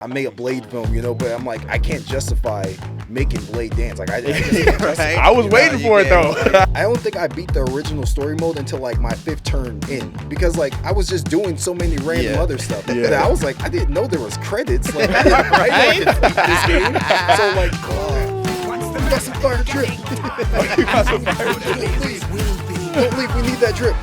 I made a Blade film, but I'm like, I can't justify making Blade dance. Like, I just can't justify. I was waiting for it though. I don't think I beat the original story mode until like my 5th turn in, because like I was just doing so many random other stuff that I was like, I didn't know there was credits. Like, I didn't know I could beat this game. So like, we got some fire drip. We got some fire drip. Don't leave. We need that drip.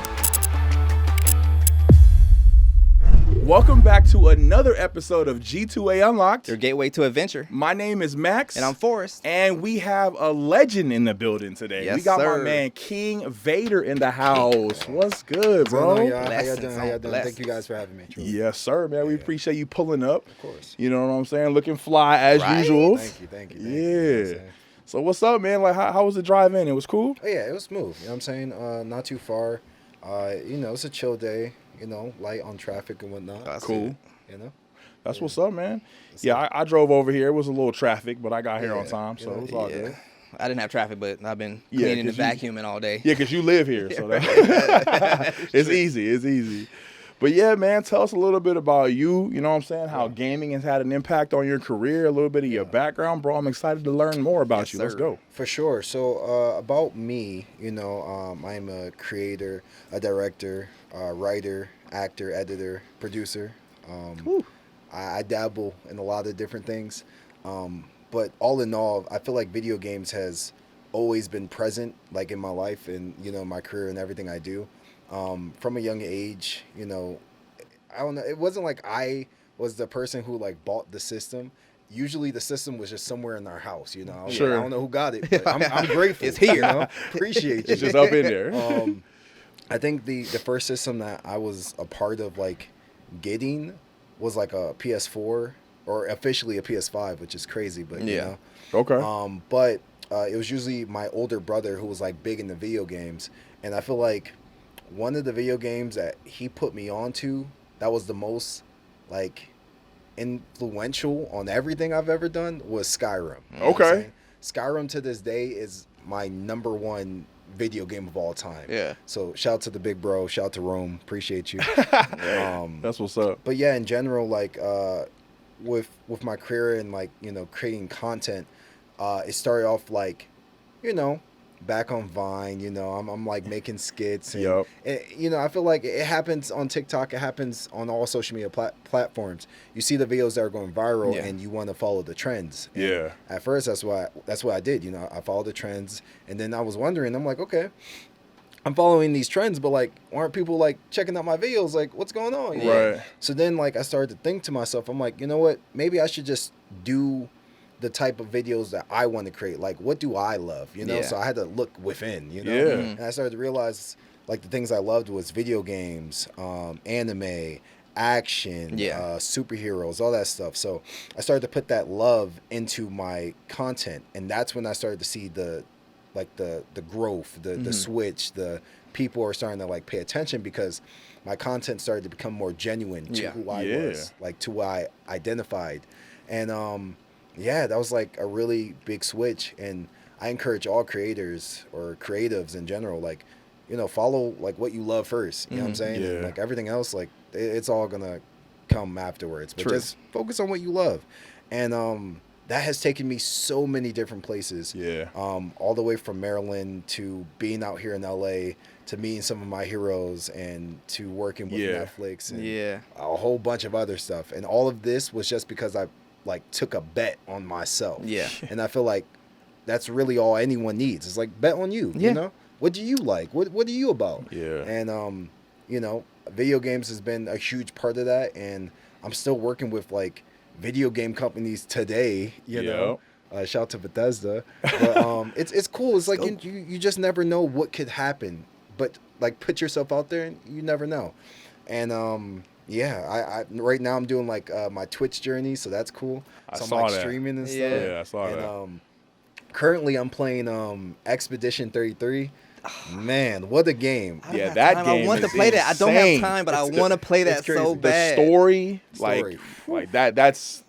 Welcome back to another episode of G2A Unlocked, your gateway to adventure. My name is Max. And I'm Forrest. And we have a legend in the building today. Yes, we got sir. my man King Vader in the house. What's good, bro? How y'all doing? Thank you guys for having me. Truly. Yes, sir, man. We appreciate you pulling up. Of course. You know what I'm saying? Looking fly as usual. Thank you. Yeah. So what's up, man? Like, how was the drive in? It was cool? Oh, yeah, it was smooth. You know what I'm saying? Not too far. It's a chill day. Light on traffic and whatnot. That's cool. That's what's up, man. I drove over here. It was a little traffic, but I got here on time, so it was all good. I didn't have traffic, but I've been cleaning and vacuuming all day. Yeah, because you live here, so it's easy. It's easy. But yeah, man, tell us a little bit about you. You know what I'm saying? How gaming has had an impact on your career, a little bit of your background, bro. I'm excited to learn more about you. Let's go. For sure. So about me, I'm a creator, a director, writer, actor, editor, producer. I dabble in a lot of different things. But all in all, I feel like video games has always been present, like in my life and, my career and everything I do. From a young age, I don't know. It wasn't like I was the person who like bought the system. Usually the system was just somewhere in our house, Sure. I don't know who got it, but I'm grateful. It's here. Appreciate you. It's just up in there. I think the first system that I was a part of like getting was like a PS4 or officially a PS5, which is crazy, but Okay. But it was usually my older brother who was like big into video games, and I feel like one of the video games that he put me onto that was the most like influential on everything I've ever done was Skyrim. You know what I'm saying? Skyrim to this day is my number one video game of all time. Yeah. So shout out to the big bro, shout out to Rome, appreciate you. That's what's up. But yeah, in general, like with my career and like creating content, it started off like back on Vine. I'm like making skits and I feel like it happens on TikTok, it happens on all social media platforms. You see the videos that are going viral and you want to follow the trends. And at first that's what I did. I followed the trends, and then I was wondering, I'm like, okay, I'm following these trends, but like aren't people like checking out my videos? Like, what's going on? Right. So then like I started to think to myself, I'm like, you know what, maybe I should just do the type of videos that I want to create. Like, what do I love? So I had to look within, and I started to realize like the things I loved was video games, anime, action, superheroes, all that stuff. So I started to put that love into my content, and that's when I started to see the growth, the switch, the people are starting to like pay attention because my content started to become more genuine to who I was, like to who I identified. And that was like a really big switch. And I encourage all creators or creatives in general, like, follow like what you love first. You know what I'm saying? And, like everything else, like it's all gonna come afterwards. But just focus on what you love. And that has taken me so many different places. All the way from Maryland to being out here in LA to meeting some of my heroes and to working with Netflix and a whole bunch of other stuff. And all of this was just because I like took a bet on myself. And I feel like that's really all anyone needs. It's like bet on you. What do you like? What are you about? And video games has been a huge part of that, and I'm still working with like video game companies today, shout out to Bethesda. But it's cool. It's like you just never know what could happen, but like put yourself out there and you never know. And I right now I'm doing like my Twitch journey, so that's cool. So I'm like streaming and stuff. I saw that. Currently I'm playing Expedition 33. Man, what a game. That game. I want to play that. I don't have time, but I want to play that so bad. The story. Like that's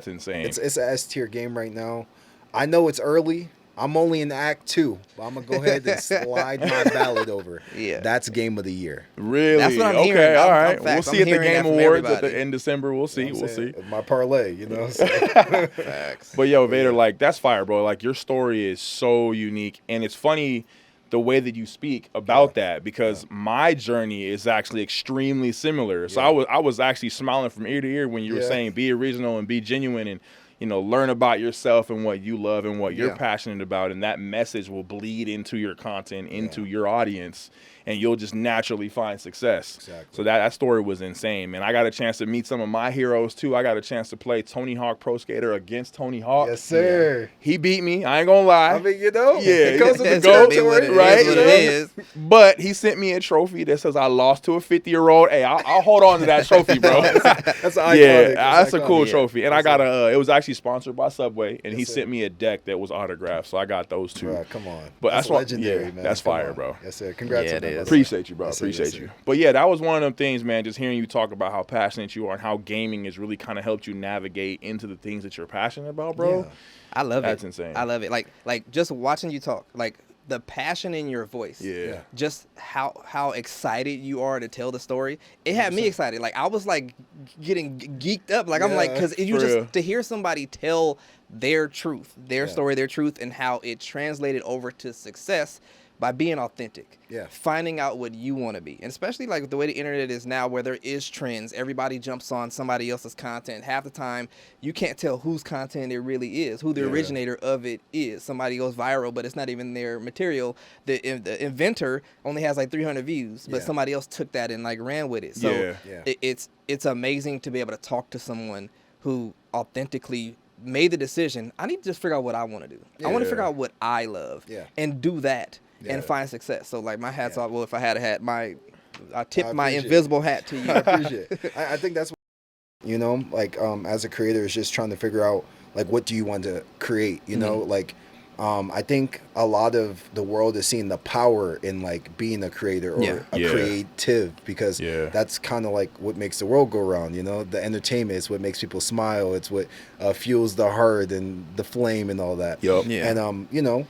insane. It's an S tier game right now. I know it's early. I'm only in Act 2, but I'm gonna go ahead and slide my ballot over. Yeah, that's Game of the Year. Really? That's what I'm okay, hearing. all right. We'll see at the Game Awards in December. We'll see. You know we'll see. My parlay, you know. So. Facts. But yo, Vader, like that's fire, bro. Like your story is so unique, and it's funny the way that you speak about that because my journey is actually extremely similar. So I was actually smiling from ear to ear when you were saying be original and be genuine and learn about yourself and what you love and what you're passionate about, and that message will bleed into your content, into your audience, and you'll just naturally find success. Exactly. So that story was insane, man. I got a chance to meet some of my heroes too. I got a chance to play Tony Hawk Pro Skater against Tony Hawk. Yes, sir. He beat me. I ain't gonna lie. I mean, it goes with the territory, right? It is. But he sent me a trophy that says I lost to a 50-year-old. Hey, I'll hold on to that trophy, bro. That's iconic. That's a cool trophy. And I got it was actually sponsored by Subway, and he sir. sent me a deck that was autographed, so I got those two. Bro, come on. But that's legendary, man. That's fire, bro. Yes, sir. Congrats on that. Appreciate you, bro. Yes, sir, Appreciate yes, you. sir. But yeah, that was one of them things, man, just hearing you talk about how passionate you are and how gaming has really kind of helped you navigate into the things that you're passionate about, bro. Yeah. I love it. That's insane. I love it. Like just watching you talk, like the passion in your voice. Yeah. Just how excited you are to tell the story. It had me excited. Like I was like getting geeked up. Like I'm like, because you just to hear somebody tell their truth, their story, their truth, and how it translated over to success by being authentic. Yeah. Finding out what you want to be. And especially like the way the internet is now where there is trends. Everybody jumps on somebody else's content. Half the time you can't tell whose content it really is, who the originator of it is. Somebody goes viral, but it's not even their material. The inventor only has like 300 views, but somebody else took that and like ran with it. So it's amazing to be able to talk to someone who authentically made the decision. I need to just figure out what I want to do. I want to figure out what I love and do that. And find success. So like my hat's off. Well, if I had a hat, I tip my invisible hat to you. I appreciate it. I think that's what, like as a creator is just trying to figure out like what do you want to create, like I think a lot of the world is seeing the power in like being a creator or a creative because that's kind of like what makes the world go around, the entertainment is what makes people smile. It's what fuels the heart and the flame and all that. And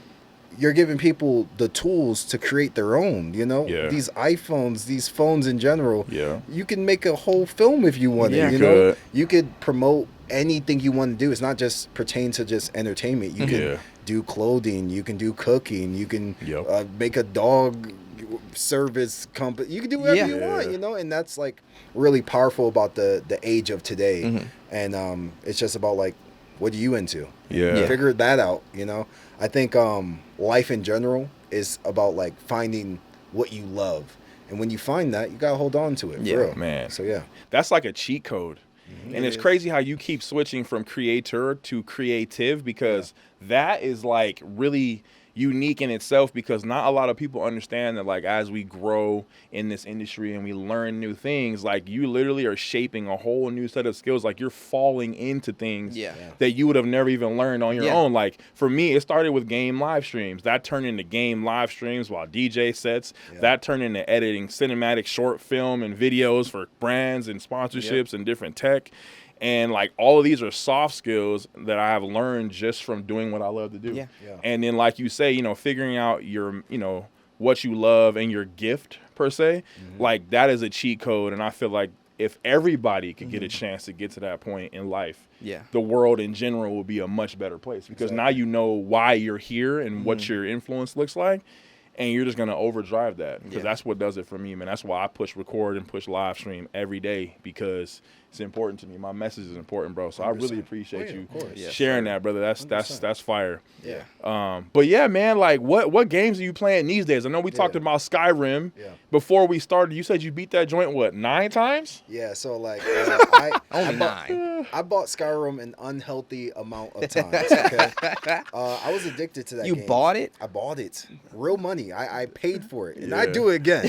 you're giving people the tools to create their own, these iPhones, these phones in general. You can make a whole film if you wanted, you could promote anything you want to do. It's not just pertain to just entertainment. You can do clothing, you can do cooking, you can make a dog service company. You can do whatever you want, and that's like really powerful about the age of today. And it's just about like, what are you into? Figure that out, I think life in general is about like finding what you love, and when you find that, you gotta hold on to it. For real. Man. So that's like a cheat code. And it's crazy how you keep switching from creator to creative because that is like really unique in itself because not a lot of people understand that like as we grow in this industry and we learn new things, like you literally are shaping a whole new set of skills. Like you're falling into things that you would have never even learned on your own. Like for me, it started with game live streams. That turned into game live streams while DJ sets. That turned into editing cinematic short film and videos for brands and sponsorships and different tech. And like all of these are soft skills that I have learned just from doing what I love to do. And then like you say, figuring out your, what you love and your gift per se, like that is a cheat code. And I feel like if everybody could get a chance to get to that point in life, the world in general will be a much better place because now you know why you're here and what your influence looks like. And you're just going to overdrive that because that's what does it for me, man. That's why I push record and push live stream every day because it's important to me. My message is important, bro. So 100%. I really appreciate you sharing that, brother. That's fire. But yeah, man, like what games are you playing these days? I know we talked about Skyrim before we started. You said you beat that joint, what, 9 times? Yeah, so like only 9. I bought Skyrim an unhealthy amount of times. Okay, I was addicted to that game. You bought it? I bought it. Real money. I paid for it, and I do it again.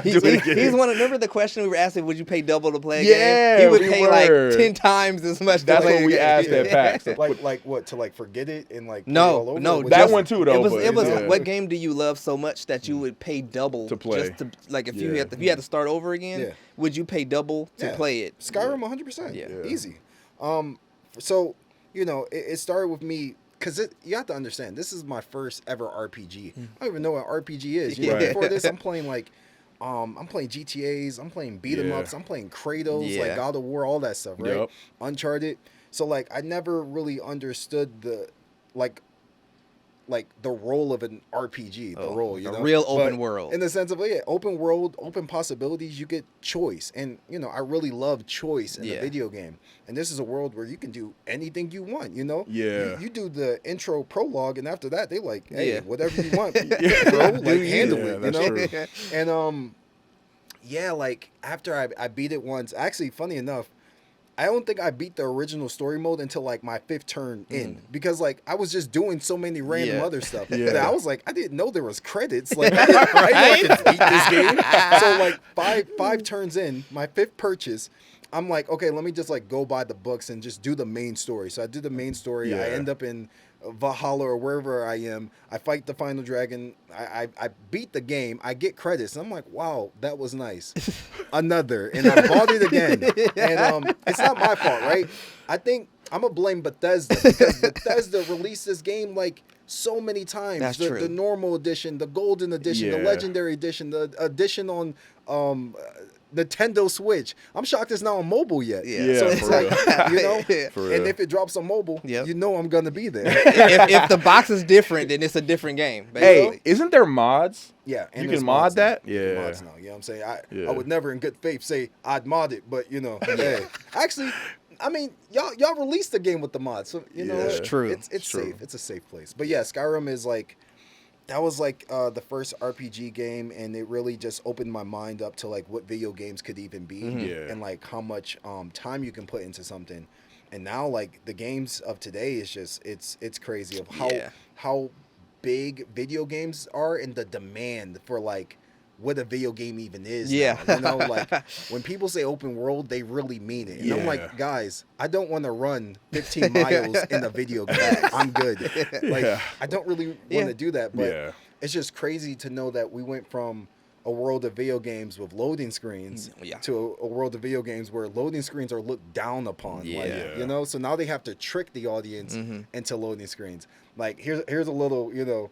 He's one. Remember the question we were asking? Would you pay double to play a game? He would pay like 10 times as much. That's what we asked at PAX. Like what, to like forget it and like all over? No, that one too though. It was what game do you love so much that you would pay double to play? Just to, like if you had to start over again, would you pay double to play it? Skyrim 100%. Easy. So it started with me because you have to understand, this is my first ever RPG. I don't even know what RPG is. You know, before this, I'm playing like, I'm playing GTAs, I'm playing beat 'em ups, I'm playing Kratos, like God of War, all that stuff, right? Uncharted. So like, I never really understood the the role of an RPG, the role, you know, real open world, in the sense of open world, open possibilities. You get choice, and you know, I really love choice in a video game. And this is a world where you can do anything you want. You know, you do the intro prologue, and after that, they like, hey, whatever you want, bro, like handle it. You know, and like after I beat it once, actually, funny enough, I don't think I beat the original story mode until like my 5th turn in, because like I was just doing so many random other stuff that I was like, I didn't know there was credits. Like I didn't know I could beat this game. So like five turns in, my 5th purchase, I'm like, okay, let me just like go by the books and just do the main story. So I did the main story. I end up in Valhalla or wherever I am. I fight the final dragon. I beat the game. I get credits. And I'm like, wow, that was nice. Another. And I bought it again. And it's not my fault, right? I think I'm going to blame Bethesda, because Bethesda released this game like so many times. That's true. The normal edition, the golden edition, the legendary edition, the edition on Nintendo Switch. I'm shocked it's not on mobile yet. So it's like, you know, and if it drops on mobile, you know I'm gonna be there. if the box is different, then it's a different game. Basically. Hey, isn't there mods? Yeah, and you can mod that. Mods now. You know what I'm saying? I would never in good faith say I'd mod it, but you know, hey, actually, I mean, y'all released the game with the mods, so you know, it's true. It's safe. It's a safe place. But yeah, Skyrim is like, that was like the first RPG game, and it really just opened my mind up to like what video games could even be, and like how much time you can put into something. And now like the games of today is just it's crazy of how big video games are, and the demand for like what a video game even is. Now. You know, like when people say open world, they really mean it. And I'm like, guys, I don't want to run 15 miles in a video game. I'm good. Like, I don't really want to do that. But it's just crazy to know that we went from a world of video games with loading screens to a world of video games where loading screens are looked down upon. Like, you know, so now they have to trick the audience into loading screens. Like, here's a little, you know,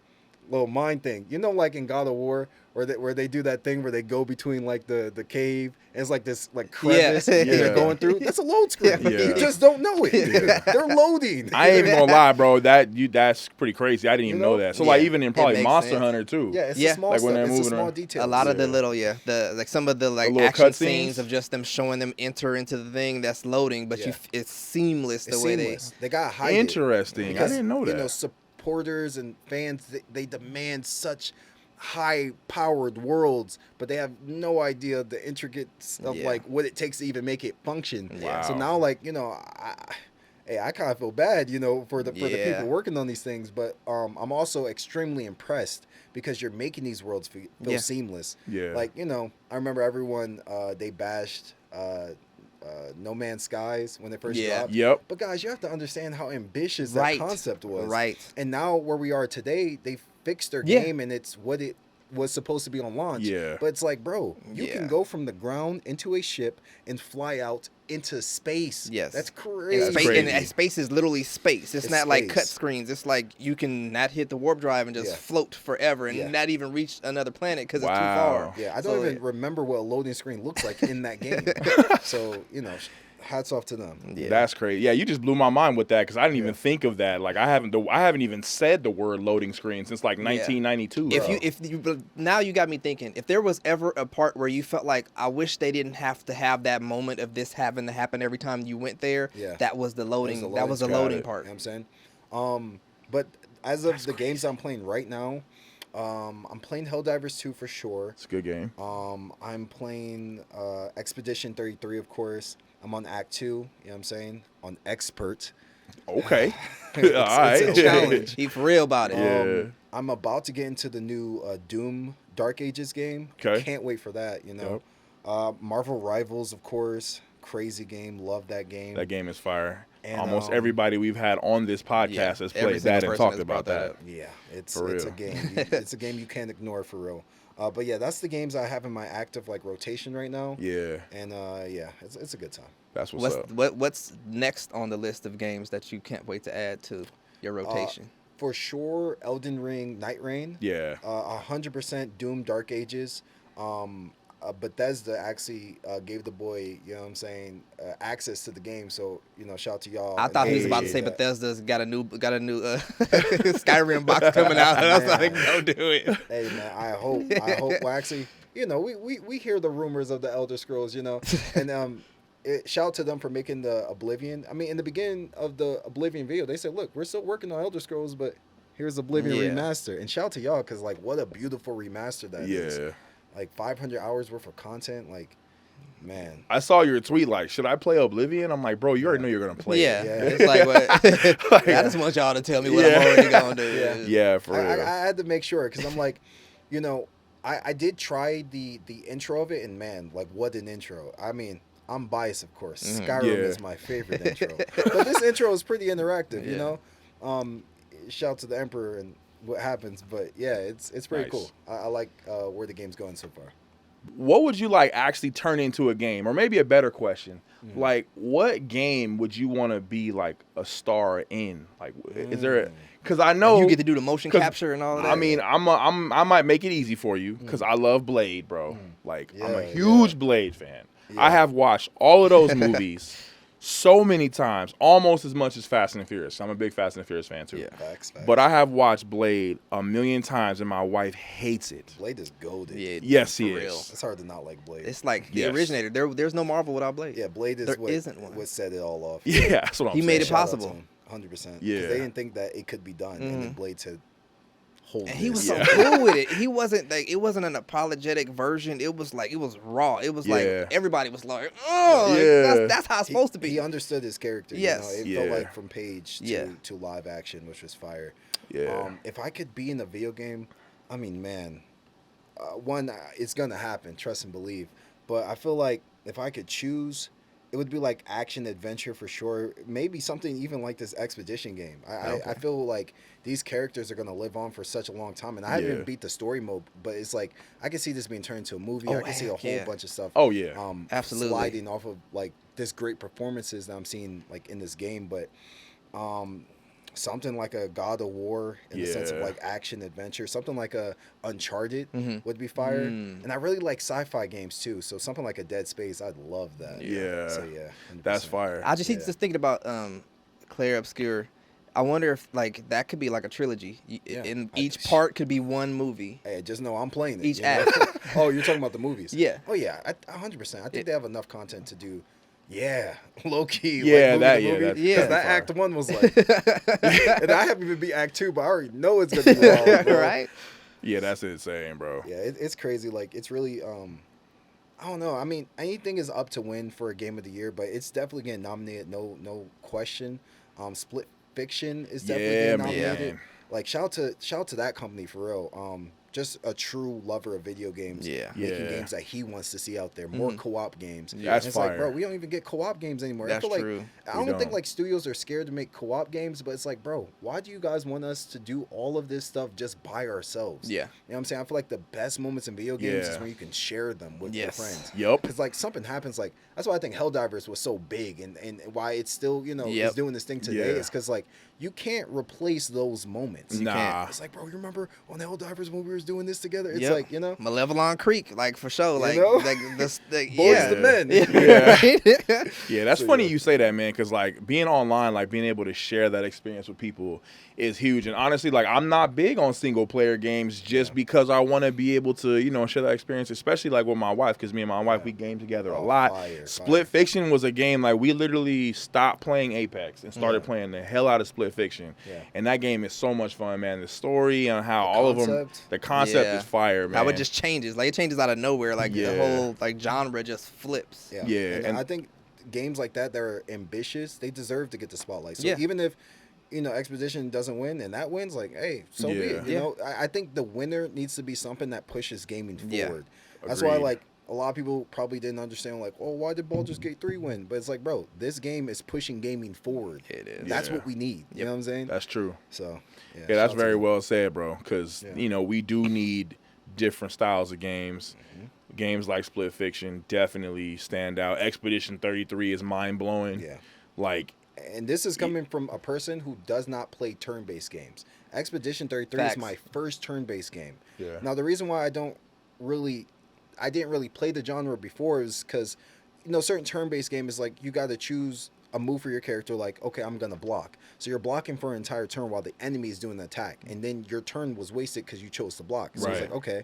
little mind thing. You know, like in God of War, where they do that thing where they go between like the cave, and it's like this like crevice and they're going through. That's a load screen. You just don't know it. They're loading. I ain't even gonna lie, bro. That's pretty crazy. I didn't even know that. So like even in probably Monster Hunter too. Yeah, it's a small like stuff. When it's a small detail. A lot of the little the like some of the like action scenes of just them showing them enter into the thing that's loading, but it's seamless the way they got hide interesting. I didn't know that. You know, supporters and fans, they demand such high-powered worlds, but they have no idea the intricacies of like what it takes to even make it function. So now, like, you know, I kind of feel bad, you know, for the people working on these things, but I'm also extremely impressed because you're making these worlds feel seamless. Like, you know, I remember everyone they bashed No Man's Skies when they first dropped. But guys, you have to understand how ambitious that concept was. And now where we are today, they've fixed their game, and it's what it was supposed to be on launch. But it's like, bro, you can go from the ground into a ship and fly out into space. That's crazy. And space is literally space. It's not like cut screens. It's like you can not hit the warp drive and just float forever and not even reach another planet because it's too far. I don't even remember what a loading screen looks like in that game. So, you know, hats off to them. That's crazy. Yeah, you just blew my mind with that because I didn't even think of that. Like I haven't even said the word loading screen since like 1992. If you now you got me thinking, if there was ever a part where you felt like I wish they didn't have to have that moment of this having to happen every time you went there, that was the loading. That was the loading part. You know what I'm saying? But as of the games I'm playing right now, I'm playing Helldivers 2 for sure. It's a good game. I'm playing Expedition 33, of course. I'm on Act 2, you know what I'm saying? On Expert. Okay. It's a challenge. He for real about it. I'm about to get into the new Doom Dark Ages game. Can't wait for that, you know. Marvel Rivals, of course. Crazy game. Love that game. That game is fire. And, almost everybody we've had on this podcast has played that and talked about that. Yeah, it's a game. It's a game you can't ignore for real. But yeah, that's the games I have in my active like rotation right now. And it's a good time. That's what's up. What's next on the list of games that you can't wait to add to? Your rotation. For sure, Elden Ring, Night Rain. Yeah. 100% Doom, Dark Ages. Bethesda actually gave the boy, you know what I'm saying, access to the game. So, shout out to y'all. I thought he was about to say Bethesda's got a new Skyrim box coming out. And I was like, go do it. Hey man, I hope. Well, actually, we hear the rumors of the Elder Scrolls, and shout out to them for making the Oblivion. I mean, in the beginning of the Oblivion video, they said, look, we're still working on Elder Scrolls, but here's Oblivion Remastered. And shout out to y'all, because what a beautiful remaster that is. Yeah. 500 hours worth of content, man. I saw your tweet, should I play Oblivion? I'm like, bro, you already know you're going to play it. Yeah, it's what? I just want y'all to tell me what I'm already going to do. Yeah, for real. I had to make sure, because I'm like, I did try the intro of it, and man, what an intro. I mean, I'm biased, of course. Skyrim is my favorite intro. But this intro is pretty interactive, you know? Shout out to the Emperor and what happens, but yeah, it's pretty cool. I like where the game's going so far. What would you actually turn into a game? Or maybe a better question, what game would you want to be a star in? Is there because I know you get to do the motion capture and all of that. I mean, I might make it easy for you because I love Blade, bro. I'm a huge Blade fan. Yeah. I have watched all of those movies so many times, almost as much as Fast and Furious. I'm a big Fast and Furious fan too. Yeah. Facts. But I have watched Blade a million times, and my wife hates it. Blade is golden. Yeah, yes, he is. It's hard to not like Blade. It's the originator. There's no Marvel without Blade. Yeah, Blade is what set it all off. Yeah, that's what I'm saying. He made it possible. 100%. Yeah. They didn't think that it could be done, and then Blade said, and he was so cool with it. He wasn't it wasn't an apologetic version. It was it was raw. It was everybody was like, oh, that's how it's supposed to be. He understood his character. Yes. It felt like from page to live action, which was fire. Yeah. If I could be in a video game, I mean, man, it's gonna happen. Trust and believe. But I feel like if I could choose, it would be action adventure for sure. Maybe something even like this Expedition game. I feel like these characters are going to live on for such a long time. And I haven't even beat the story mode, but it's I can see this being turned into a movie. I can see a whole bunch of stuff. Oh, yeah. Absolutely. Sliding off of this great performances that I'm seeing in this game. But something like a God of War in the sense of action adventure, something like a Uncharted would be fire. And I really like sci-fi games too, so something like a Dead Space, I'd love that. So 100%. That's fire. I just thinking about Claire Obscure. I wonder if that could be a trilogy. And each part could be one movie. Hey, just know I'm playing it. Each act. Oh, you're talking about the movies? Yeah. Oh yeah, 100%. I think they have enough content to do. Yeah, low key. Yeah, because that Act 1 was and I haven't even beat Act 2, but I already know it's gonna be long, bro. Right? Yeah, that's insane, bro. Yeah, it's crazy. It's really I don't know. I mean, anything is up to win for a game of the year, but it's definitely getting nominated. No question. Split Fiction is definitely getting nominated. Man. Shout out to that company for real. Just a true lover of video games. Making games that he wants to see out there. More co-op games. Yeah, that's fire. Bro, we don't even get co-op games anymore. That's I feel true. I don't think studios are scared to make co-op games, but it's bro, why do you guys want us to do all of this stuff just by ourselves? Yeah. You know what I'm saying? I feel like the best moments in video games is when you can share them with your friends. Yep. Because something happens that's why I think Helldivers was so big and why it's still, is doing this thing today. It's because you can't replace those moments. Nah. It's bro, you remember on Helldivers when we were doing this together? It's Malevolon Creek, for sure. Boys the men. Yeah, that's funny you say that, man, because being online, being able to share that experience with people is huge. And honestly, I'm not big on single player games just because I want to be able to, share that experience, especially with my wife, because me and my wife, we game together a lot. Split Fiction was a game we literally stopped playing Apex and started playing the hell out of Split Fiction. And that game is so much fun, man. The story and how all of them, the concept is fire, man. How it just changes. It changes out of nowhere. The whole genre just flips. Yeah. And I think games like that are ambitious, they deserve to get the spotlight. So even if Expedition doesn't win and that wins, hey, so be it. You know, I think the winner needs to be something that pushes gaming forward. That's why a lot of people probably didn't understand why did Baldur's Gate 3 win? But it's bro, this game is pushing gaming forward. It is. That's what we need. You know what I'm saying? That's true. So yeah, that's very well said, bro. Because we do need different styles of games. Games like Split Fiction definitely stand out. Expedition 33 is mind blowing. Yeah. And this is coming from a person who does not play turn-based games. Expedition 33 is my first turn-based game. Yeah. Now, the reason why I didn't really play the genre before is because, certain turn-based game is like you got to choose a move for your character. Like, okay, I'm gonna block. So you're blocking for an entire turn while the enemy is doing the attack, and then your turn was wasted because you chose to block. So it's like, okay,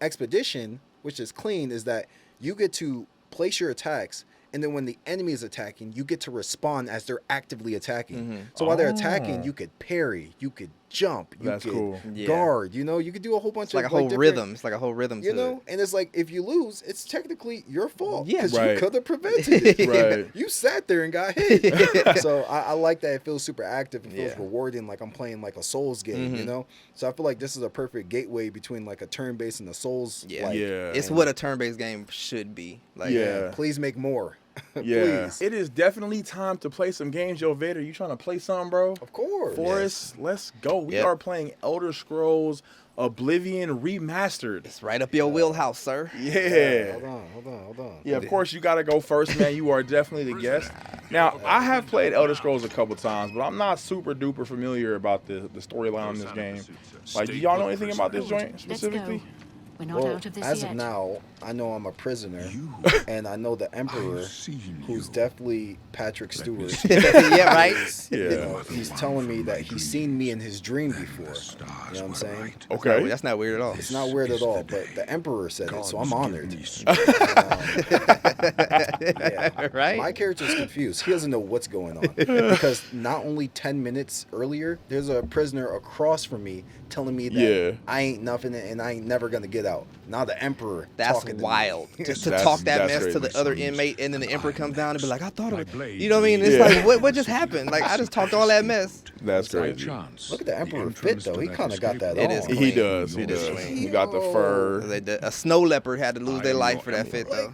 Expedition, which is clean, is that you get to place your attacks. And then when the enemy is attacking, you get to respond as they're actively attacking. So while they're attacking, you could parry, you could jump, you could guard. You could do a whole bunch of like a whole rhythm. It's like a whole rhythm. To it. And it's like if you lose, it's technically your fault because you could have prevented it. Right. You sat there and got hit. So I like that it feels super active. It feels rewarding, like I'm playing like a Souls game. So I feel like this is a perfect gateway between like a turn-based and a Souls. It's what a turn-based game should be. Like, please make more. Please. It is definitely time to play some games. Yo, Vader, you trying to play some, bro? Of course. Forrest, let's go. We are playing Elder Scrolls Oblivion Remastered. It's right up your wheelhouse, sir. Yeah. Hold on. Yeah, of course, you got to go first, man. You are definitely the guest. Now, I have played Elder Scrolls a couple times, but I'm not super duper familiar about the storyline in this game. Like, do y'all know anything about this joint specifically? We're not out of this as yet. of now, I know I'm a prisoner, and I know the Emperor, who's definitely Patrick Stewart. He's telling me that he's seen me in his dream before. You know what I'm saying? Okay. That's not weird at all. It's not weird at all, but the Emperor said it, so I'm honored. Right? My character's confused. He doesn't know what's going on. Because not only 10 minutes earlier, there's a prisoner across from me telling me that I ain't nothing and I ain't never going to get out. Now the Emperor talking wild. To me. To talk that mess to the other inmate, and then the Emperor comes down and be like, I thought of it. You know what I mean? It's like, what just happened? Like, I just talked all that mess. That's crazy. Look at the Emperor fit, though. He kind of got that on. He does. He does. He got the fur. A snow leopard had to lose their life for that fit, though.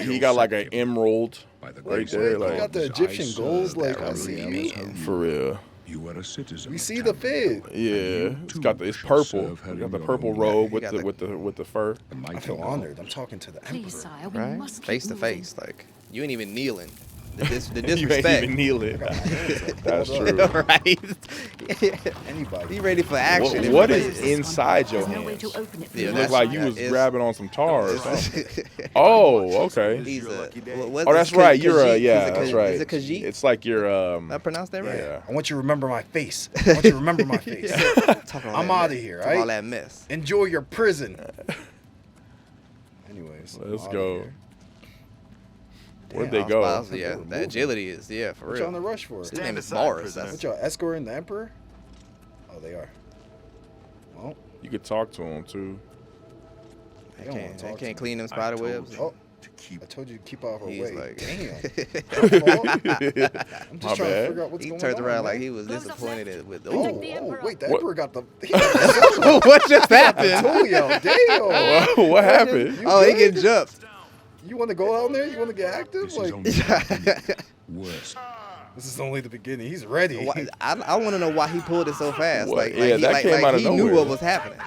He got like an emerald right there. He got the Egyptian gold. Like, I see you. For real. You are a citizen. We see the fig. Yeah, it's purple. You got the purple robe with the fur. I feel honored. I'm talking to the Emperor. Please, sire, we Right? must keep Face to moving. face. Like, you ain't even kneeling. The You disrespect. ain't even kneeling. That's true. Right? Anybody. Be ready for action. What is inside your There's no way to hands? open it for Yeah, It you. looked like you was it's- grabbing on some tar or something. Oh, okay. He's a, Oh, that's right. You're a Khajiit? that's right. Is it Khajiit? It's like you're I pronounced that right? yeah. I want you to remember my face. I want you to remember my face. I'm out of here, All right? that mess. Enjoy your prison. Anyways. Let's I'm go. outta here. Where'd Damn, they go? I was about to say, the agility is, for What y'all in real. the rush for? His name is aside, Morris. prisoner. What y'all escorting the Emperor? Oh, they are. Well, You could talk to him too. they don't want to They talk to can't me. clean them spider webs. Oh, To keep I told you to keep out of her He's way. like- Damn. I'm just My trying to bad. figure out what's He going turned on. around man. like he was disappointed with. Oh, Protect the Emperor. wait, the What? Emperor got the. He got the what just happened? Antonio, damn. What happened? You Oh, he good? get jumped. You want to go out there? You want to get active? this is Like, only getting worse. this is only the beginning. He's ready. I want to know why he pulled it so fast. What? Like, Yeah, that came out of he knew nowhere. what was happening.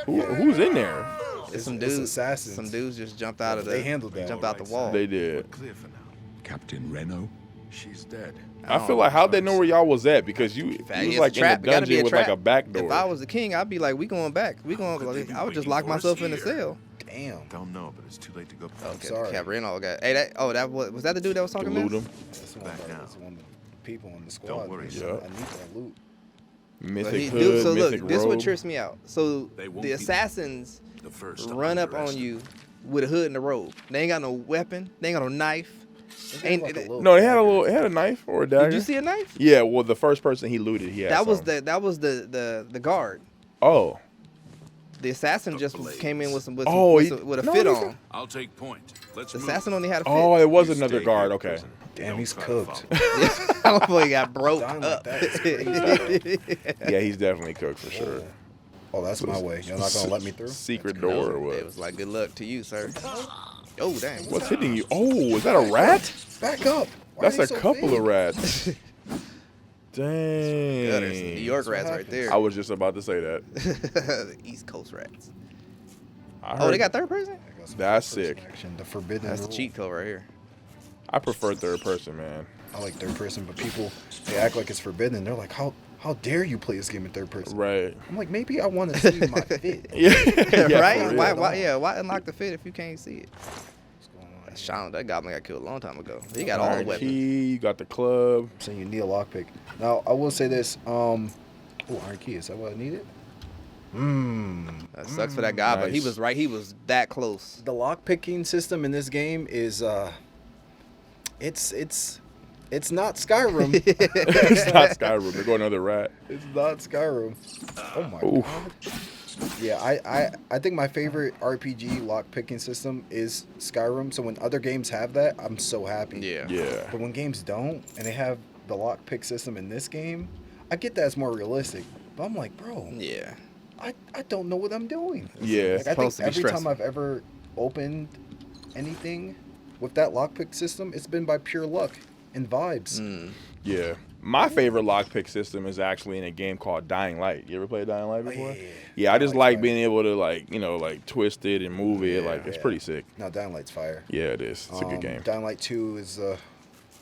Who's in there? It's some It's dudes. assassins. Some dudes just jumped out of the. They handled that. Jumped out the wall. They did. Clear for now. Captain Reno, She's dead. I feel like how'd they know where y'all was at? Because you Fact, was it's like a trap. in the It gotta be dungeon a with like trap. a back door. If I was the king, I'd be like, we going back. We going. Like, I would just lock myself in the cell. Damn. Don't know, but it's too late to go. Okay, sorry. Cap Reno got. Hey, that was that the dude that was talking Loot mess? him. That's one of the people in the squad. Don't worry, man. son. I need that loot. Mythic Dude, hood, so mythic look, this what robe. trips me out. So They won't the be assassins The first to run up on underestimate. you with a hood and a robe. They ain't got no weapon. They ain't got no knife. Ain't Ain't- like a little No, they had dagger. it had a knife or a dagger. Did you see a knife? Yeah, well, the first person he looted, he had. That was something. the guard. Oh, The assassin just came in with a no, fit he's on. I'll take point. Let's The move. assassin only had a fit. oh, it was You another stay guard. here, Okay. prisoner. Damn, Don't he's try to cooked. follow. That boy got broke Dying like up. that is crazy. Yeah, he's definitely cooked for sure. Oh, that's my way. You're not gonna let me through? Secret door or It what? was like, good luck to you, sir. Oh, dang. What's hitting you? Oh, is that a rat? Back up. Why are That's they a so couple big? of rats. Gutters. Dang. New York rats right happened? there. I was just about to say that. The East Coast rats. I Oh, heard- they got third person? I got some That's first sick. action, the forbidden That's the rule. cheat code right here. I prefer third person, man. I like third person, but people they act like it's forbidden. They're like, how dare you play this game in third person? Right. I'm like, maybe I want to see my fit. Yeah. Right? for Why? real. Why unlock the fit if you can't see it? What's going on here? Sean, that goblin got killed a long time ago. He got all the Iron weapons. key, you got the club. So you need a lockpick. Now I will say this. Iron key, is that what I needed? That sucks for that goblin. Nice. He was right. He was that close. The lockpicking system in this game is it's not Skyrim. It's not Skyrim. They're going another rat. It's not Skyrim. Oh my Oof. god. Yeah, I think my favorite RPG lockpicking system is Skyrim. So when other games have that, I'm so happy. Yeah. Yeah. But when games don't and they have the lockpick system in this game, I get that it's more realistic. But I'm like, bro, Yeah. I don't know what I'm doing. Yeah. Like, I think supposed to be every time stressful. I've ever opened anything with that lockpick system, it's been by pure luck and vibes. Yeah. My favorite lockpick system is actually in a game called Dying Light. You ever played Dying Light before? yeah. I just Dying like Light's being able to like twist it and move it. Like it's Yeah. pretty sick. No, Dying Light's fire. Yeah, it is. It's a good game. Dying Light 2 is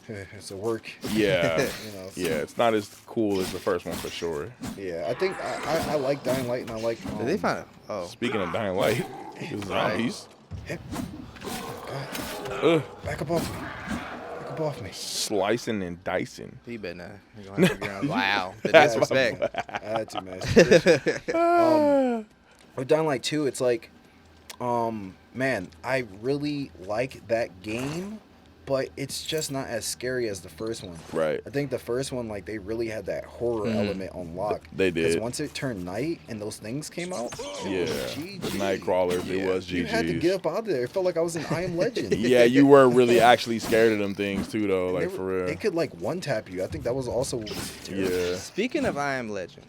it's a work. Yeah. You know, Yeah, it's not as cool as the first one for sure. Yeah, I think I like Dying Light and I like. Did they find it? Oh. Speaking of Dying Light, the zombies. Back up off me. Back up off me. Slicing and dicing. He better not. He gonna have to ground. Wow. The That's disrespect. I had to, man. With Dying Light 2, it's like, man, I really like that game, but it's just not as scary as the first one. Right. I think the first one, like, they really had that horror element on lock. They did. Because once it turned night and those things came out, Yeah. GG. The night crawlers, it was GG's. You had to get up out of there. It felt like I was in I Am Legend. Yeah, you were really actually scared of them things too, though. Like for real. They could, like, one-tap you. I think that was also terrible. Yeah. Speaking of I Am Legend,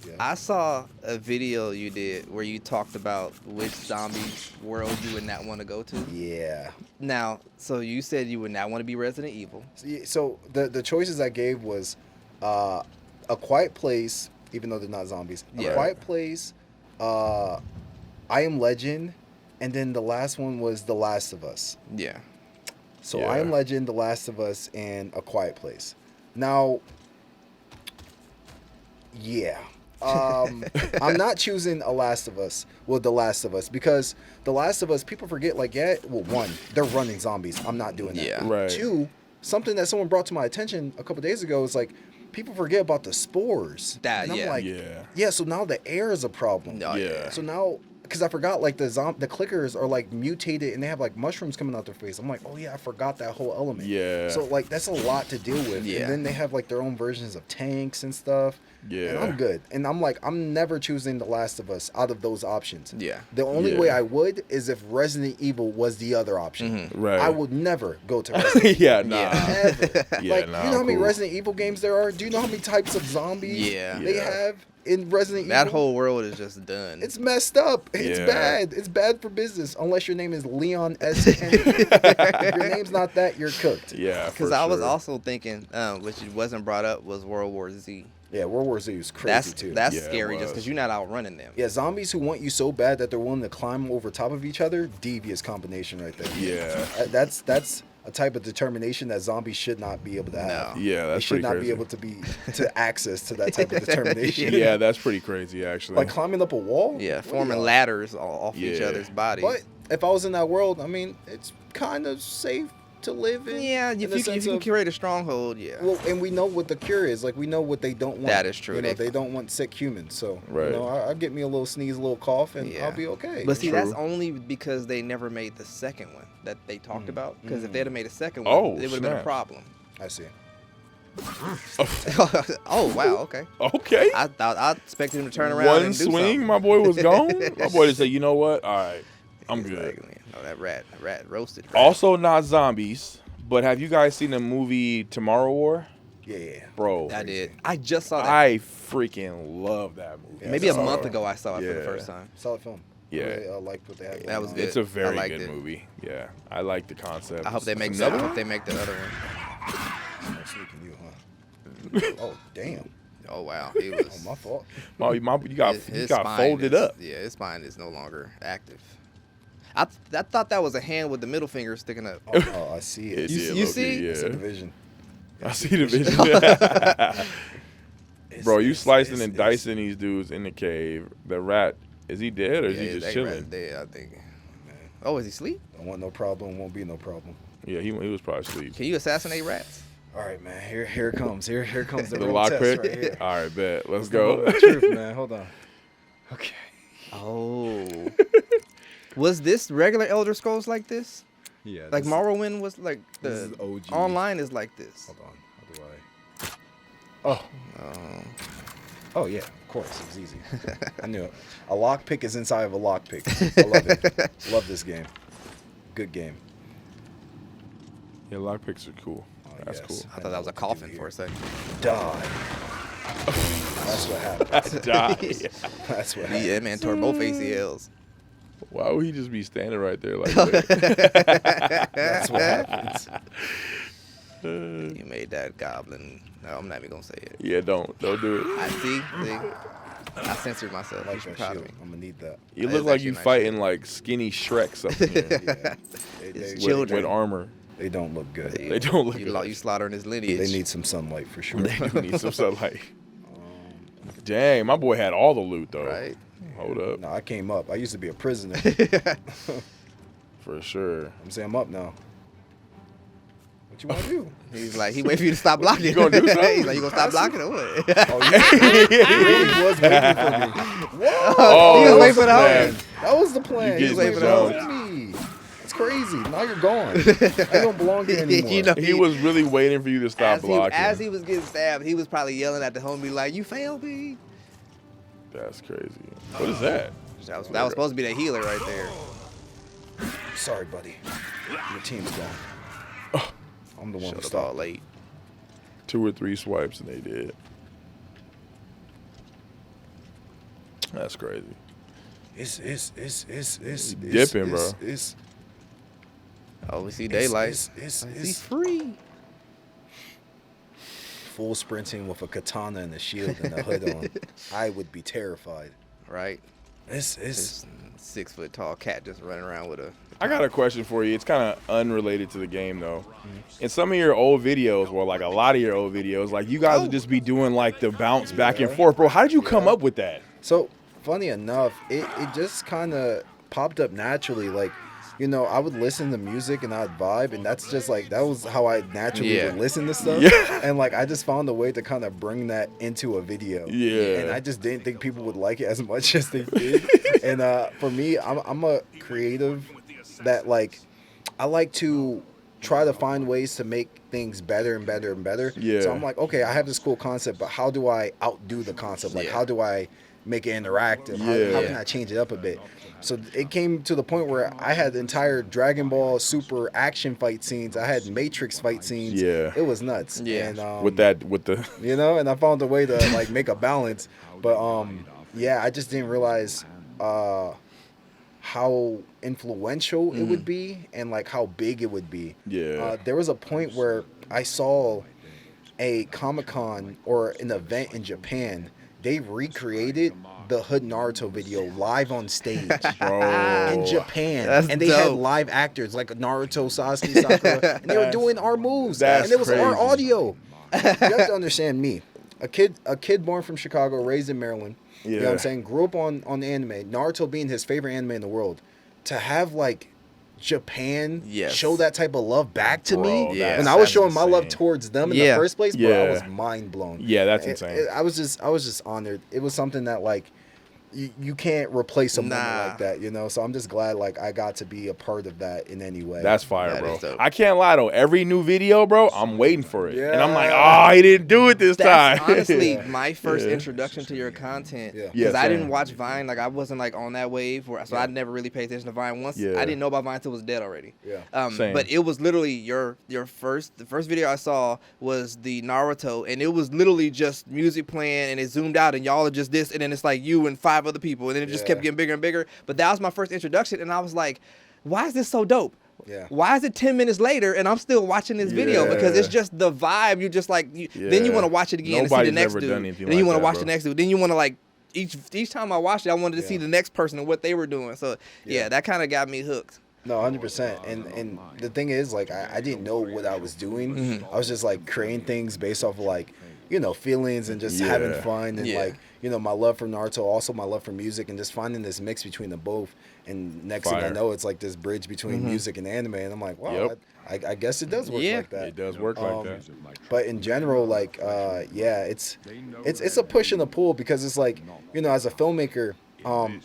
Yeah. I saw a video you did where you talked about which zombie world you would not want to go to. Yeah. Now, so you said you would not want to be Resident Evil. So the choices I gave was A Quiet Place, even though they're not zombies. Yeah. A Quiet Place, I Am Legend, and then the last one was The Last of Us. Yeah. So Yeah. I Am Legend, The Last of Us, and A Quiet Place. Now, yeah. I'm not choosing The Last of Us, because The Last of Us, people forget, like, yeah, well, one, they're running zombies. I'm not doing that. Yeah. Right. Two, something that someone brought to my attention a couple days ago is, like, people forget about the spores. That, and I'm yeah. like, Yeah. so now the air is a problem. Oh, Yeah. So now, because I forgot, like, the clickers are, like, mutated and they have, like, mushrooms coming out their face. I'm like, oh, yeah, I forgot that whole element. Yeah. So, like, that's a lot to deal with. Yeah. And then they have, like, their own versions of tanks and stuff. Yeah. And I'm good. And I'm like, I'm never choosing The Last of Us out of those options. Yeah. The only Yeah. way I would is if Resident Evil was the other option. Right. I would never go to Resident Evil. Yeah, nah. Ever. Yeah, like, nah, you know how many cool. Resident Evil games there are? Do you know how many types of zombies Yeah. they Yeah. have in Resident That Evil? whole world is just done. It's messed up. It's Yeah. bad. It's bad for business. Unless your name is Leon S. Kennedy. If your name's not that, you're cooked. Yeah. Because for I was sure. also thinking, which wasn't brought up, was World War Z. Yeah, World War Z is crazy too. That's Yeah, it scary just was. because you're not outrunning them. Yeah, zombies who want you so bad that they're willing to climb over top of each other. Devious combination right there. Yeah. That's a type of determination that zombies should not be able to have. No. Yeah, They that's should pretty not crazy. be able to access to that type of determination. Yeah, that's pretty crazy actually. Like climbing up a wall. Yeah, What are forming y'all- ladders off each Yeah. other's bodies. But if I was in that world, I mean, it's kind of safe to live in. yeah, in if the you sense can of- create a stronghold, yeah. Well, and we know what the cure is. Like, we know what they don't want. That is true. You know, They- they don't want sick humans. So, Right. you know, I'll get me a little sneeze, a little cough, and Yeah. I'll be okay. But see, True. that's only because they never made the second one that they talked about. Because if they'd have made a second one, Oh, it would have been a snap. problem. I see. Oh, wow, okay. Okay. I expected him to turn around One and do swing, something. my boy was gone. My boy just said, you know what? All right, I'm good. Exactly. Oh, that rat roasted. Rat. Also not zombies, but have you guys seen the movie Tomorrow War? Yeah. Bro, I did. I just saw that. I freaking love that movie. Maybe a So, month ago I saw it for the Yeah. first time. Solid film. Yeah. Really, I like what they had. That was going good. on. It's a very I liked good it. movie. Yeah, I like the concept. I hope they make Another I one? hope they make the other one. I'm sneaking you, huh? Oh, damn. Oh wow, he was. Oh, my fault. You got his got spine folded is- up. Yeah, his spine is no longer active. I thought that was a hand with the middle finger sticking up. Oh, I see it. It's- You- yeah, you low-key, see? yeah. It's a division. I see the vision. Bro, you slicing and dicing these dudes in the cave. The rat, is he dead or is he just chilling? Dead, I think. Oh, is he asleep? Don't want no problem. Won't be no problem. Yeah, he was probably asleep. Can you assassinate rats? All right, man. Here it comes. Here comes the The real lockpick. test right here. All right, bet. Let's The go. truth, man. Hold on. Okay. Oh. Was this regular Elder Scrolls like this? Yeah. Like Morrowind was like this the is OG. online is like this. Hold on. How do I? Oh yeah. Of course, it was easy. I knew it. A lockpick is inside of a lockpick. I love it. Love this game. Good game. Yeah, lockpicks are cool. Oh, That's yes. cool. I thought that was a coffin for a second. Die. That's what happens. Die. That's what happens. Yeah, man tore both ACLs. Why would he just be standing right there like that? That's what happens. You made that goblin. No, I'm not even gonna say it. Yeah, don't do it. I see. I censored myself. I You like should be that proud shield. of me. I'm gonna need that. You That look is like actually you nice fighting like skinny Shreks up in here Yeah. It's They, children. with armor. they don't look good. They don't look You good. you slaughtering his lineage. They need some sunlight for sure. They do need some sunlight. Dang, my boy had all the loot though. right. Hold up. No, I came up. I used to be a prisoner. For sure. I'm saying I'm up now. What you want to do? He's like, he waiting for you to stop blocking. You gonna do something? He's like, you gonna stop blocking or what? Oh, yeah. He really was waiting for me. Oh, He was waiting for the man. home. That was the plan. You He was get waiting for jumped. the home me. It's crazy. Now you're gone. I don't belong here anymore. You know, He was really waiting for you to stop blocking. As he was getting stabbed, he was probably yelling at the homie like, "You failed me." That's crazy. What is that? That was supposed to be the healer right there. Sorry, buddy. Your team's gone. I'm the one who Showed up all stopped. late. 2 or 3 swipes and they did. That's crazy. It's dipping, bro. It's Oh, we see daylight. He's He's free. full sprinting with a katana and a shield and a hood on. I would be terrified. Right. It's This 6 foot tall cat just running around with a. I got a question for you. It's kind of unrelated to the game, though. In some of your old videos, well, like a lot of your old videos, like you guys would just be doing like the bounce back and forth, bro. How did you come up with that? so funny enough. It just kind of popped up naturally. Like, you know, I would listen to music and I'd vibe, and that's just like that was how I naturally would listen to stuff. Yeah. And like I just found a way to kind of bring that into a video. Yeah. And I just didn't think people would like it as much as they did. And for me, I'm a creative that like I like to try to find ways to make things better and better and better. Yeah. So I'm like, okay, I have this cool concept, but how do I outdo the concept? Like, how do I make it interactive? How can I change it up a bit? So it came to the point where I had entire Dragon Ball Super action fight scenes. I had Matrix fight scenes. Yeah. It was nuts. Yeah. And, With the you know, and I found a way to like make a balance. But yeah, I just didn't realize how influential it would be and like how big it would be. Yeah. There was a point where I saw a Comic-Con or an event in Japan. They recreated the Hood Naruto video live on stage bro. in Japan. That's and they had dope. live actors like Naruto, Sasuke, Sakura, and they were doing our moves. That's And it was our crazy. audio. You have to understand me. A kid born from Chicago, raised in Maryland. You know what I'm saying? Grew up on anime. Naruto being his favorite anime in the world. To have like Japan show that type of love back to me. yes, when I was that's showing my love insane. towards them in the first place, bro, I Yeah. was mind blown. Yeah, that's insane. I was just honored. It was something that like you can't replace a moment like that, you know. So I'm just glad like I got to be a part of that in any way. That's fire, That bro. is dope. I can't lie though. Every new video, bro, I'm waiting for it, and I'm like, Yeah. oh, he didn't do it this That's time. honestly my first introduction to your content. Yeah. Because Yeah, I same. didn't watch Vine. Like I wasn't like on that wave, so I never really paid attention to Vine. Once Yeah. I didn't know about Vine until it was dead already. Yeah. Same. But it was literally the first video I saw was the Naruto, and it was literally just music playing, and it zoomed out, and y'all are just this, and then it's like you and 5 other people, and then it just kept getting bigger and bigger. But that was my first introduction, and I was like, why is this so dope? Yeah. Why is it 10 minutes later and I'm still watching this video? Because it's Yeah. just the vibe. You just like, then you want to watch it again and see Nobody's the next ever dude. done And anything then you like want to that, watch bro. the next dude. Then you want to like, each time I watched it, I wanted to see the next person and what they were doing. So yeah, that kind of got me hooked. No, 100%. And the thing is, like, I didn't know what I was doing. Mm-hmm. I was just like creating things based off of like, you know, feelings and just having fun and like, you know, my love for Naruto, also my love for music, and just finding this mix between the both. And next thing I know, it's like this bridge between music and anime, and I'm like, wow, I guess it does work like that. It does work like that. But in general, like, it's a push and a pull, because it's like, you know, as a filmmaker,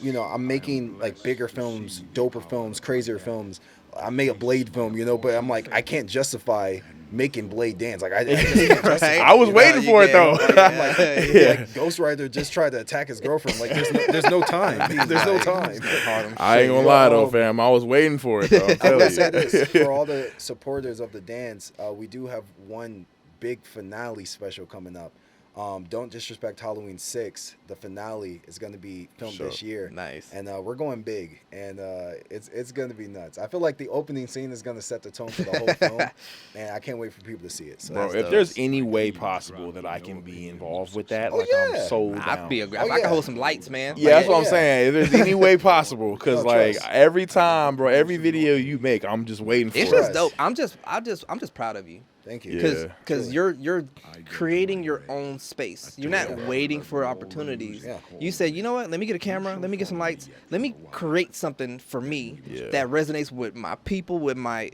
you know, I'm making like bigger films, doper films, crazier films. I made a Blade film, you know, but I'm like, I can't justify making Blade dance. Like, I just can't justify. I was waiting for it though. I'm like Ghost Rider just tried to attack his girlfriend. Like, there's no time. There's no time. I ain't gonna lie though, fam. I was waiting for it though. I'm I telling will you. say this, for all the supporters of the dance, we do have one big finale special coming up. Don't disrespect Halloween 6. The finale is going to be filmed this year. Nice. And we're going big, and it's going to be nuts. I feel like the opening scene is going to set the tone for the whole film, and I can't wait for people to see it. So Bro, if there's any way possible that I can be involved with that, like I'm so down. I'd be I can hold some lights, man. Yeah, that's what I'm saying. If there's any way possible, because like trust. every time, bro, every video you make, I'm just waiting for It's it. just dope. I'm just proud of you. Thank you. Yeah. Because you're creating your own space. You're not waiting for opportunities. Yeah. You say, you know what? Let me get a camera. Let me get some lights. Let me create something for me that resonates with my people, with my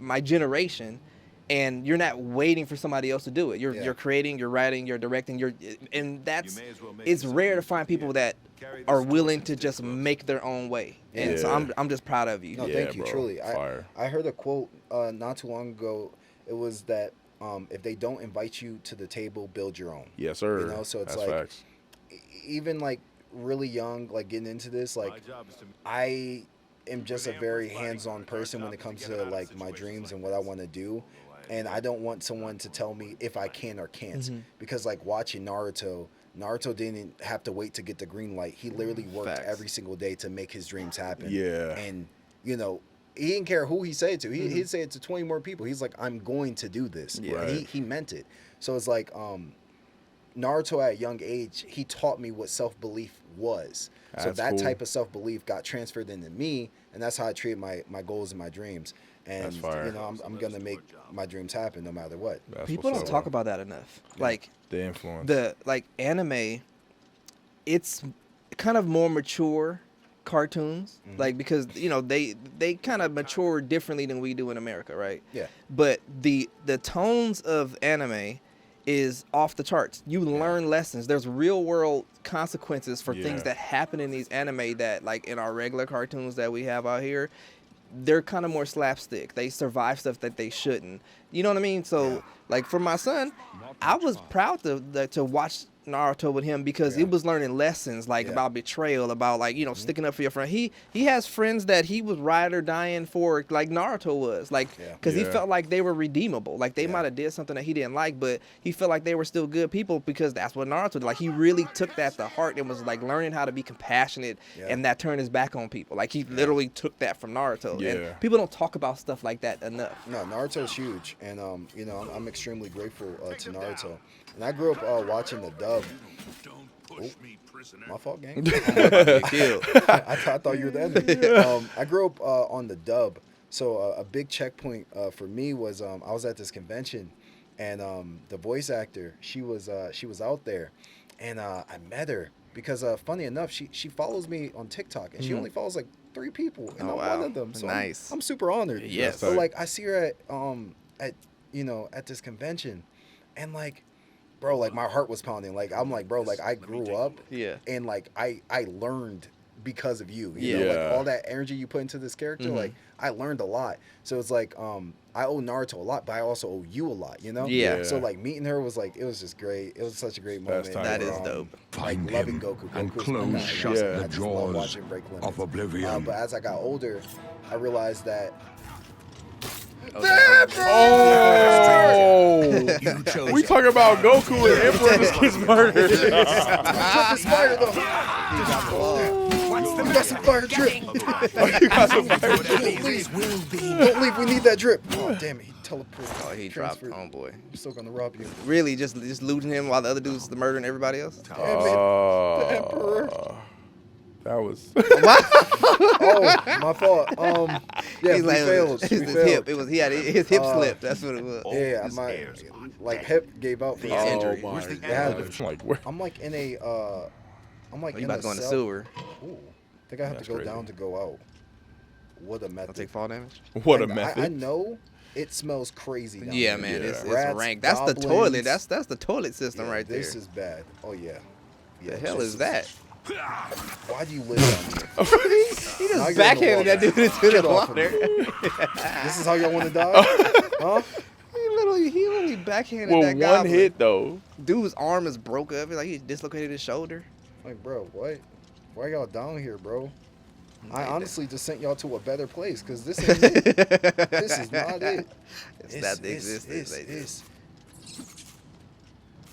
my generation. And you're not waiting for somebody else to do it. You're creating, you're writing, you're directing. And it's rare to find people that are willing to just make their own way. And so I'm just proud of you. No, thank you, bro. truly. Fire. I heard a quote not too long ago. It was that if they don't invite you to the table, build your own. Yes, sir. You know, so it's That's like, facts. even like really young, like getting into this, like I am just a very hands-on person when it comes to like my dreams and what I want to do. And I don't want someone to tell me if I can or can't. Because like watching Naruto didn't have to wait to get the green light. He literally worked every single day to make his dreams happen. Yeah. And, you know, he didn't care who he said it to. He'd say it to 20 more people. He's like, I'm going to do this. Yeah. Right. He meant it. So it's like Naruto at a young age, he taught me what self-belief was. So that type of self-belief got transferred into me, and that's how I treat my goals and my dreams. And, you know, I'm going to make my dreams happen no matter what. People don't talk about that enough. Yeah. Like the influence. The anime, it's kind of more mature cartoons, like, because you know they kind of mature differently than we do in America, right? Yeah. But the tones of anime is off the charts. You learn lessons. There's real world consequences for things that happen in these anime that, like, in our regular cartoons that we have out here, they're kind of more slapstick. They survive stuff that they shouldn't. You know what I mean? So like for my son, I was proud to watch Naruto with him because he was learning lessons like about betrayal, about like, you know, sticking up for your friend. He has friends that he was ride or dying for, like Naruto was, like, because he felt like they were redeemable. Like they might have did something that he didn't like, but he felt like they were still good people because that's what Naruto did. Like he really took that to heart and was like learning how to be compassionate and that turned his back on people. Like he literally took that from Naruto. And people don't talk about stuff like that enough. No, Naruto's huge, and you know, I'm extremely grateful to Naruto. And I grew up watching the dub. My fault, gang. I thought you were the enemy. I grew up on the dub. So a big checkpoint for me was I was at this convention, and the voice actor, she was out there, and I met her because funny enough, she follows me on TikTok, and she only follows like 3 people, and I'm one of them. So nice. I'm super honored. Yes. So like I see her at this convention, and like, bro, like my heart was pounding. Like I'm like, bro, like I grew up, and like I learned because of you. You know, like all that energy you put into this character, like I learned a lot. So it's like I owe Naruto a lot, but I also owe you a lot. You know? Yeah. So like meeting her was like, it was just great. It was such a great moment. That is dope. Like loving Goku. And close shut the jaws of Oblivion. But as I got older, I realized that. Oh! We talking about Goku and Emperor just gets murdered. You got some fire drip. You got some fire drip. Don't leave. We need that drip. Oh damn it! He teleported. Oh, he dropped. Oh boy. I'm still gonna rob you. Really? Just looting him while the other dude's murdering everybody else? Damn it. The Emperor. That was. Oh, my fault. Yeah, He's we like, failed. His We failed. hip. It was his hip slipped. That's what it was. Yeah, my like hip gave out for His me. injury. Where's the Yeah, I'm like, where? I'm like in a I'm like You in about a to go in the cell. sewer? Ooh, I think I have That's to go crazy. down to go out. What a Don't method. take fall damage. What a Like, method. I know it smells crazy down Yeah, there. man, Yeah. it's Rats, rank. That's the goblins. toilet. That's the toilet system Yeah, right there. This is bad. Oh yeah. Yeah. The hell this is that? Why do you live down here? He Now just you're in the backhanded that water. dude into Get the off of water. This is how y'all want to die? Huh? He literally backhanded Well, that one goblin. hit though. Dude's arm is broke up. Like he dislocated his shoulder. Like, bro, what? Why y'all down here, bro? I honestly just sent y'all to a better place because this ain't it. This is not it. It's not the existence.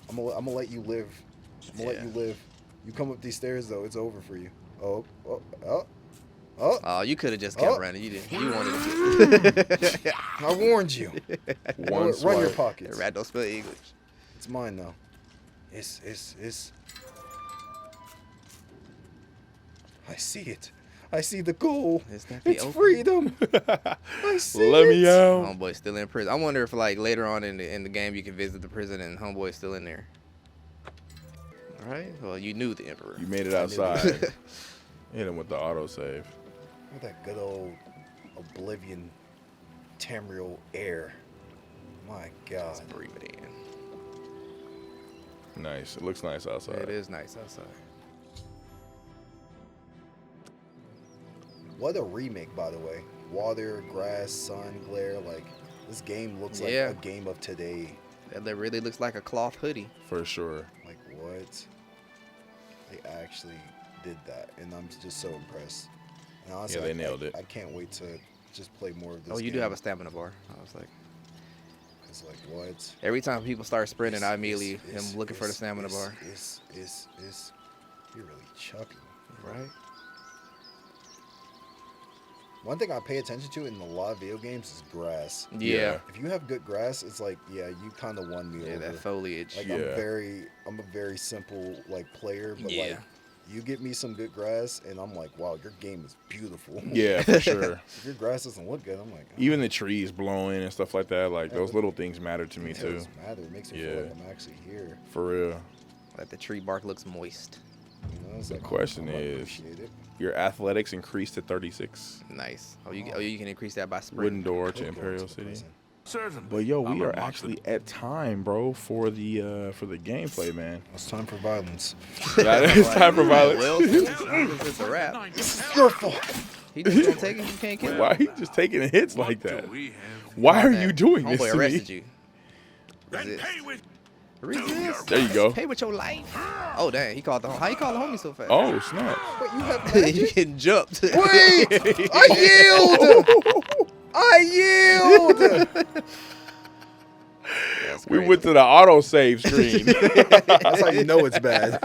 I'm gonna let you live. I'm gonna let you live. You come up these stairs though, it's over for you. Oh. Oh, you could have just kept Oh. running. You didn't. You wanted to. I warned you. One Run your swipe. pockets. Rat don't spell English. It's mine now. It's. I see it. I see the goal. Is that the It's open? freedom. I see Let me it. out. Homeboy's still in prison. I wonder if like later on in the game you can visit the prison and Homeboy's still in there. All right. Well, you knew the Emperor. You made it outside. Hit him with the autosave. Look at that good old Oblivion Tamriel air. My God. Let's breathe it in. Nice. It looks nice outside. It is nice outside. What a remake, by the way. Water, grass, sun, glare. Like, this game looks like Yeah. a game of today. That really looks like a cloth hoodie. For sure. Like, what? They actually did that. And I'm just so impressed. And honestly, Yeah, they nailed it. I can't wait to just play more of this Oh, you do have a stamina bar. I was like, It's like, what? every time people start sprinting, I It's- immediately it's- am looking for the it's- stamina bar. It's, you're really chucking. Right? One thing I pay attention to in a lot of video games is grass. Yeah. If you have good grass, it's like, yeah, you kind of won me Yeah, over. that foliage. Like, Yeah. I'm a very simple like player, but Yeah. like, you get me some good grass, and I'm like, wow, your game is beautiful. Yeah, for sure. If your grass doesn't look good, I'm like, oh, Even the trees blowing and stuff like that, like those little things matter to me it too. doesn't matter. It makes me feel Yeah. like I'm actually here. For real. Like the tree bark looks moist. You know, it's The like, question I is- appreciate it. Your athletics increased to 36. Nice. Oh, you can increase that by spring. Wooden door to Could go Imperial to the City. prison. Certainly. But yo, we I'm are unlocked actually it. at time, bro, for the gameplay, man. It's time for violence. It's time for violence. Well, it's a wrap. Your fault. He just gonna take it. You can't kill him. Why are you just taking hits like What that? do we have? Why are That you doing this Homeboy to arrested me? you. Then Resist. pay with Resist. There you go. Pay with your life. Oh dang, he called the how you call the homie so fast? Oh snap! But you have you magic? getting jumped. Wait! I yield! I yield! That's We crazy. went to the auto save screen. That's how you know it's bad.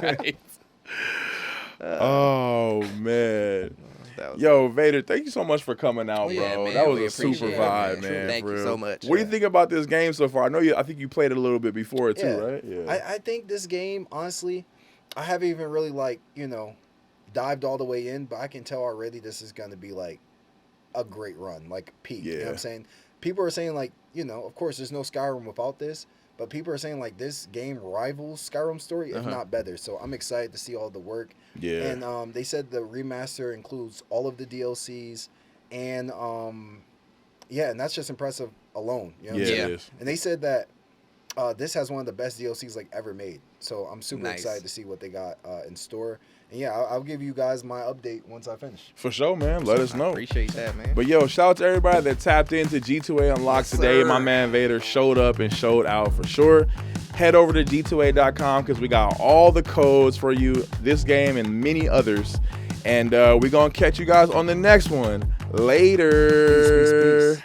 Oh man. That was- Yo, Vader, thank you so much for coming out, bro. Yeah, man, that was we a super appreciate it, vibe, man. man. Thank for you real. so much. What do you think about this game so far? I think you played it a little bit before too, right? Yeah. I think this game, honestly, I haven't even really dived all the way in, but I can tell already this is gonna be like a great run, like peak. You know what Yeah. I'm saying? People are saying like, of course there's no Skyrim without this, but people are saying like this game rivals Skyrim story, if not better. So I'm excited to see all the work. Yeah. And they said the remaster includes all of the DLCs, and and that's just impressive alone. You know what I'm Yeah, saying? it is. And they said that this has one of the best DLCs like ever made. So I'm super Nice. excited to see what they got in store. And yeah, I'll give you guys my update once I finish. For sure, man. Let us I know. appreciate that, man. But yo, shout out to everybody that tapped into G2A Unlocked Yes, today. sir. My man Vader showed up and showed out for sure. Head over to G2A.com because we got all the codes for you, this game and many others. And we're going to catch you guys on the next one. Later. Peace, peace, peace.